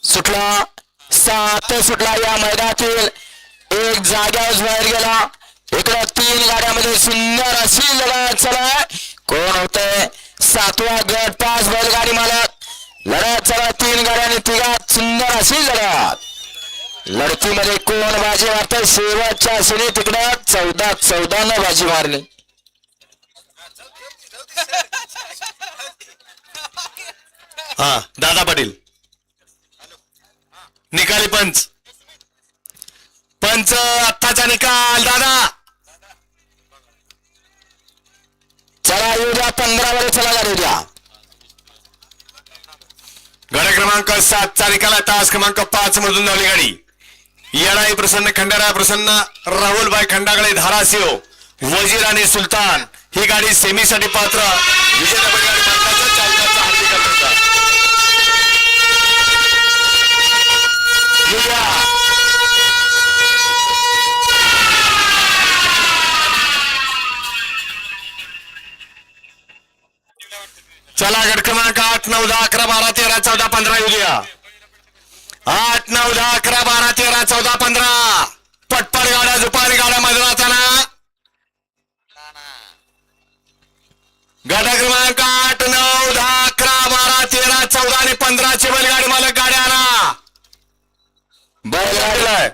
सुटला 7 सुटला या मैदानातील एक जाग्यावर बाहेर गेला इकडे 3 गाड्यामध्ये सुंदर अशी लढत चला कोण होते 7वा गट 5 बैलगाडी मालक लढत चला 3 गाड्यांनी तिघात सुंदर अशी लढत लढतीमध्ये कोण बाजी मारते शेवटच्या क्षणी तिकडे 14 न बाजी मारली हा दादा पाटील निकाली पंच आत्ताचा निकाल दादा चला येऊ द्या 15 वर चला गाडी द्या गाडी क्रमांक 7 चा निकाल तास क्रमांक 5 मधून धावली गाडी येणाई प्रसन्न खंडारा प्रसन्न राहुलभाई खंडागळे धाराशिव वजीर आणि सुलतान ही गाडी सेमीसाठी पात्र विजेता बैलगाडी मालकाचा चालकाचा हार्दिक अभिनंदन चला गट क्रमांक 8 9 10 11 12 13 14 15 येऊ द्या 8 9 10 11 12 13 14 15 पटपट गाड्या दुपारी गाड्या मैदानात गाड्या क्रमांक 8 9 10 11 12 13 14 आणि 15 ची बैलगाडी मालक गाड्या आणा बैलगाडीला